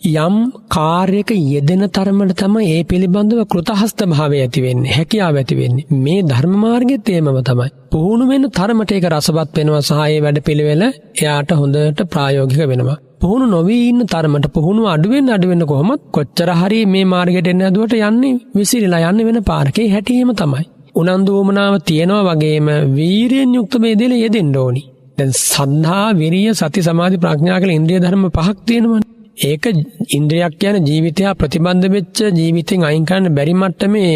යම් කාර්යයක යෙදෙන තරමට තමයි ඒ පිළිබඳව කෘතහස්ත භාවය ඇති වෙන්නේ, හැකියාව ඇති වෙන්නේ. මේ ධර්ම මාර්ගෙත් ඒමම තමයි. පුහුණු වෙන තරමට ඒක රසවත් වෙනවා සහ ඒ වැඩපිළිවෙල එයාට හොඳට ප්‍රායෝගික වෙනවා. පුහුණු නොවී ඉන්න තරමට පුහුණුව අඩු වෙන්න කොහොමද කොච්චර හරි මේ මාර්ගයට එන්න ඇදුවට යන්නේ විසිරීලා යන්නේ වෙන පාරකේ හැටියෙම තමයි. උනන්දු වමනාව තියනවා වගේම වීරියෙන් යුක්ත මේ දෙල යෙදෙන්න ඕනි. දැන් සද්ධා, විරිය, සති, සමාධි, ප්‍රඥා කියලා ඉන්ද්‍රිය ධර්ම 5ක් තියෙනවනේ. ඒක ඉන්ද්‍රියක් කියන ජීවිතය ප්‍රතිබන්ධ වෙච්ච ජීවිතෙන් අයින් කරන්න බැරි මට්ටමේ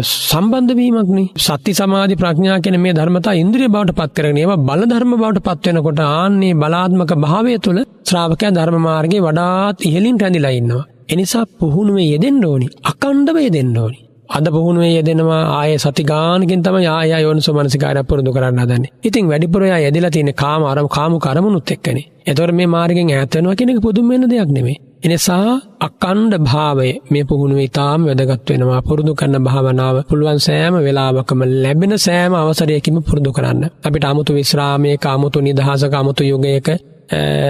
සම්බන්ධ වීමක් නේ. සති, සමාධි, ප්‍රඥා කියන මේ ධර්මතා ඉන්ද්‍රිය බවට පත් කරගෙන ඒවා බල ධර්ම බවට පත් වෙනකොට ආන්නේ බලාත්මක භාවය තුළ ශ්‍රාවකයා ධර්ම මාර්ගයේ වඩාත් ඉහළින් රැඳිලා ඉන්නවා. ඒ නිසා පුහුණුවේ යෙදෙන්න ඕනි, අකණ්ඩව යෙදෙන්න ඕනි. අද පුහුණුවේ යෙදෙනවා ආයේ සති ගානකින් තමයි ආය යෝනිසෝ මනසිකාරය පුරුදු කරන්න හදන්නේ. ඉතින් වැඩිපුර එයා යෙදලා තියෙන්නේ කාම කර්මනුත් එක්කනේ. ඒතකොට මේ මාර්ගෙන් ඈත් වෙනවා කියන එක පුදුම වෙන දෙයක් නෙමෙයි. එනිසා අකණ්ඩ භාවය මේ පුහුණුවේ තාම වැදගත් වෙනවා. පුරුදු කරන භාවනාව පුළුවන් සෑම වෙලාවකම ලැබෙන සෑම අවසරයකින්ම පුරුදු කරන්න. අපිට 아무තු විශ්‍රාමයක, 아무තු නිදහසක, 아무තු යෝගයක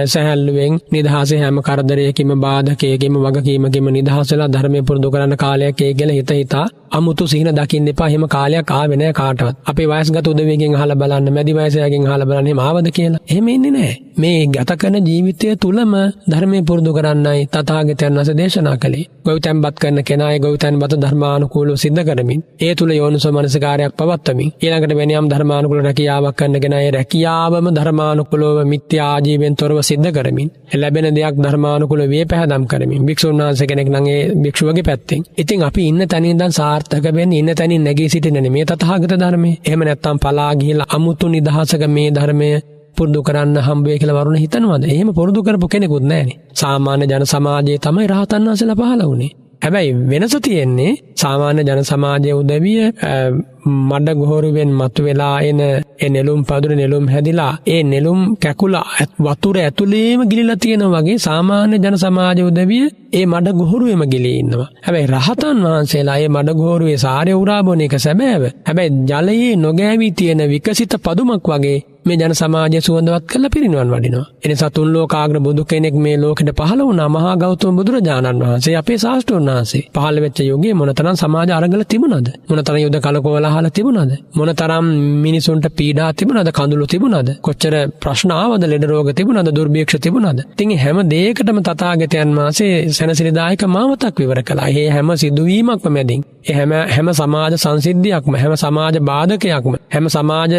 සැහැල්ලුවෙන් නිදහසේ හැම කරදරයකින්ම බාධකයකින්ම වගකීමකින්ම නිදහසලා ධර්මයේ පුරුදු කරන්න කාලයක් ඒ කියලා හිතා අමුතු සිහින දකින්න එපා. එහෙම කාලයක් ආවේ නැහැ කාටවත්. අපේ වයස්ගත උදවියකින් අහලා බලන්න, මැදි වයසයකින් අහලා බලන්න එහෙම ආවද කියලා. එහෙම ඉන්නේ නැහැ. මේ ගත කරන ජීවිතය තුලම ධර්මයේ පුරුදු කරන්නයි තථාගතයන් වහන්සේ දේශනා කළේ. ගොවිතැන්පත් කරන කෙනායි ගොවිතැන්පත් ධර්මානුකූලව සිද්ධ කරමින්, ඒ තුල යෝනිසෝ මනසිකාරයක් පවත්වමින්, ඊළඟට වෙනියම් ධර්මානුකූල රැකියාවක් කරන කෙනා ඒ රැකියාවම ධර්මානුකූලව මිත්‍යා ආජීවයෙන් තොරව සිද්ධ කරමින්, ලැබෙන දෙයක් ධර්මානුකූලව වේපැහැදම් කරමින්, භික්ෂුන් වහන්සේ කෙනෙක් නම් ඒ භික්ෂුවගේ පැත්තෙන්. ඉතින් අපි ඉන්න තැනින් ඉඳන් සාර්ථක වෙන්නේ ඉන්න තැනින් නැගී සිටින්නේ මේ තථාගත ධර්මයේ. එහෙම නැත්නම් පලා ගිහිල්ලා අමුතු නිදහසක මේ ධර්මයේ පුරුදු කරන්න හම්බ වෙයි කියලා වරුණ හිතනවද? එහෙම පුරුදු කරපු කෙනෙකුත් නැහැනේ. සාමාන්‍ය ජන සමාජයේ තමයි රහතන් වහන්සේලා පහළ වුණේ. හැබැයි වෙනස තියෙන්නේ සාමාන්‍ය ජන සමාජයේ උදවිය මඩ ගොහරුවෙන් මතුවලා එන ඒ නෙළුම් පදුර නෙළුම් හැදිලා ඒ නෙළුම් කැකුල වතුර ඇතුලේම ගිලිලා තියෙනවා වගේ සාමාන්‍ය ජන සමාජයේ උදවිය ඒ මඩ ගොහරුවෙම ගිලී ඉන්නවා. හැබැයි රහතන් වහන්සේලා ඒ මඩ ගොහරුවේ සාරය උරා බොන එක සැබෑව. හැබැයි ජලයේ නොගෑවි තියෙන විකසිත පදුමක් වගේ මේ ජන සමාජය සුවඳවත් කරලා පිරිනිවන් වඩිනවා. එනිසා තුන් ලෝකාග්‍ර බුදු කෙනෙක් මේ ලෝකෙට පහළ වුණා. මහා ගෞතම බුදුරජාණන් වහන්සේ, අපේ ශාස්ත්‍රඥ වහන්සේ. පහළ වෙච්ච යුගයේ මොනතරම් සමාජ අරගල තිබුණාද? මොනතරම් යුද කලකෝලහල තිබුණාද? මොනතරම් මිනිසුන්ට පීඩා තිබුණාද? කඳුළු තිබුණාද? කොච්චර ප්‍රශ්න ආවද? ලෙඩ රෝග තිබුණාද? දුර්භික්ෂ තිබුණාද? ඉතින් හැම දෙයකටම තථාගතයන් වහන්සේ සැනසිලිදායක මාවතක් විවර කළා. මේ හැම සිදුවීමක්ම මැදින්, හැම සමාජ සංසිද්ධියක්ම, හැම සමාජ බාධකයක්ම, හැම සමාජ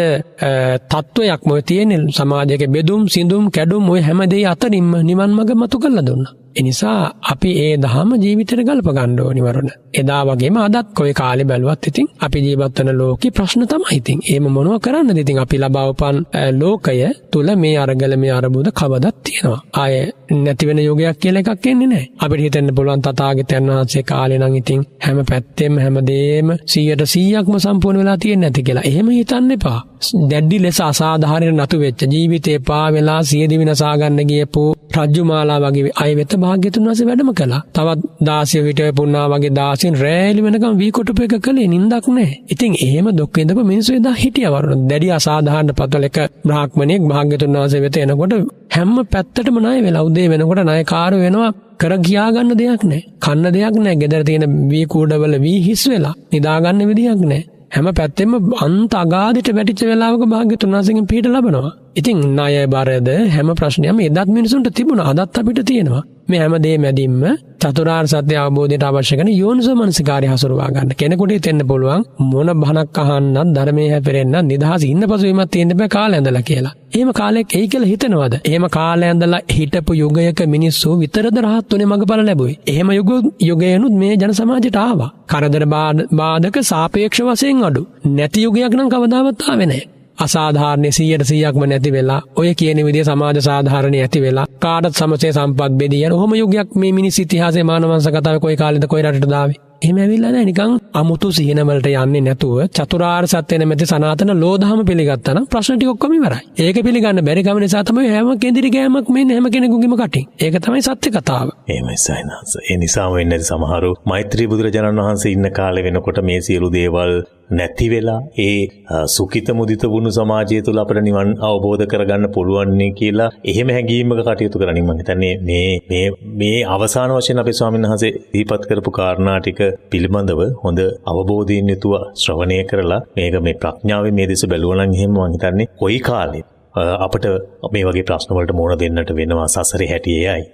තත්වයක් ඔය තියෙන සමාජයේ බෙදුම් සිඳුම් කැඩුම් ඔය හැම දෙය අතරින්ම නිවන් මඟ මතු කරලා දුන්නා. ඒ නිසා අපි ඒ දහම ජීවිතේට ගල්ප ගන්න ඕනි වරුණ. එදා වගේම අදත් කොයි කාලේ බැලුවත් ඉතින් අපි ජීවත් වෙන ලෝකේ ප්‍රශ්න තමයි ඉතින්. ඒම මොනව කරන්නද ඉතින් අපි ලබා උපන් ලෝකය තුල මේ අරගල මේ අරබුද කවදත් තියෙනවා. ආයේ නැති වෙන යෝගයක් කියලා එකක් එන්නේ නැහැ. අපිට හිතෙන්න පුළුවන් තථාගතයන් වහන්සේ කාලේ නම් ඉතින් හැම පැත්තෙම හැමදේම 100%ක්ම සම්පූර්ණ වෙලා තියෙන්නේ නැති කියලා. එහෙම හිතන්න එපා. දැඩි ලෙස අසාධාරණ නතු වෙච්ච ජීවිතේ පා වෙලා සියදිවි නසා ගන්න ගියපු රජ්ජුමාලා වගේ අය වෙත භාග්‍යතුන් වහන්සේ වැඩම කළා. තවත් 16 විතර පුණා වගේ 16 රැලි වෙනකම් වී කොටුප එක කළේ නින්දක් නැහැ. ඉතින් එහෙම දුක් විඳපු මිනිස්සු එදා හිටියා වරුණ. දැඩි අසාධාරණ පතල එක බ්‍රාහ්මණයෙක් භාග්‍යතුන් වහන්සේ වෙත එනකොට හැම පැත්තටම ණය වෙලා උදේ වෙනකොට ණයකාරයෝ වෙනවා. කර ගියා ගන්න දෙයක් නැහැ. කන්න දෙයක් නැහැ. ගෙදර තියෙන වී කූඩවල වී හිස් වෙලා නිදා ගන්න විදියක් නැහැ. හැම පැත්තෙම අන්ත අගාධයට වැටිච්ච වෙලාවක භාග්‍යතුන් වහන්සේගෙන් පිට ලබනවා. ඉතින් ණය බරද හැම ප්‍රශ්නයක්ම එදත් මිනිසුන්ට තිබුණා. අදත් අපිට තියෙනවා. මේ හැම දෙය මැදින්ම චතුරාර්ය සත්‍ය අවබෝධයට අවශ්‍ය කරන යෝනිසෝ මනසිකාරය හසුරුවා ගන්න. කෙනෙකුට හිතෙන්න පුළුවන් මොන බණක් අහන්නත් ධර්මයේ හැපෙරෙන්න නිදහස ඉන්න පසුවීමක් තියෙන්න බෑ කාලය ඇඳලා කියලා. එහෙම කාලයක් එයි කියලා හිතනවද? එහෙම කාලය ඇඳලා හිටපු යුගයක මිනිස්සු විතරද රහත් උනේ මඟඵල ලැබුවේ. එහෙම යුගයනුත් මේ ජන සමාජයට ආවා. කරදර බාධක සාපේක්ෂ වශයෙන් අඩු. නැති යුගයක් නම් කවදාවත් ආවේ නැහැ. අසාධාරණ 100%ක්ම නැති වෙලා ඔය කියන විදිය සමාජ සාධාරණේ ඇති වෙලා කාටත් සමසේ සම්පත් බෙදී යන ඔහොම යුගයක් මේ මිනිස් ඉතිහාසයේ මානව වංශ කතාවේ කොයි කාලෙද කොයි රටටද ආවේ. එහෙම ඇවිල්ලා නැහැ. නිකන් අමුතු සිහින වලට යන්නේ නැතුව චතුරාර්ය සත්‍ය නැමැති සනාතන ලෝධහම පිළිගත්තා නම් ප්‍රශ්න ටික ඔක්කොම ඉවරයි. ඒක පිළිගන්න බැරි කම නිසා තමයි හැම කෙඳිරි ගෑමක් මෙන්න හැම කෙනෙකුගේම කටින්. ඒක තමයි සත්‍ය කතාව. එහෙමයි සයනස. ඒ නිසාම වෙන්නේ සමහරු මෛත්‍රී බුදුරජාණන් වහන්සේ ඉන්න කාලේ වෙනකොට මේ සියලු දේවල් නැති වෙලා ඒ සුඛිත මුදිත වුණු සමාජය තුළ අපිට නිවන් අවබෝධ කරගන්න පුළුවන් නේ කියලා එහෙම හැඟීමක කටයුතු කරන්නේ. මම හිතන්නේ මේ අවසාන වශයෙන් අපේ ස්වාමීන් වහන්සේ දීපත් කරපු කාරණා ටික පිළිබඳව හොඳ අවබෝධයෙන් යුතුව ශ්‍රවණය කරලා මේක මේ ප්‍රඥාවෙන් මේ දෙස බැලුවා නම් එහෙම මම හිතන්නේ කොයි කාලේ අපිට මේ වගේ ප්‍රශ්න වලට මුහුණ දෙන්නට වෙනවා සසරේ හැටියේයි.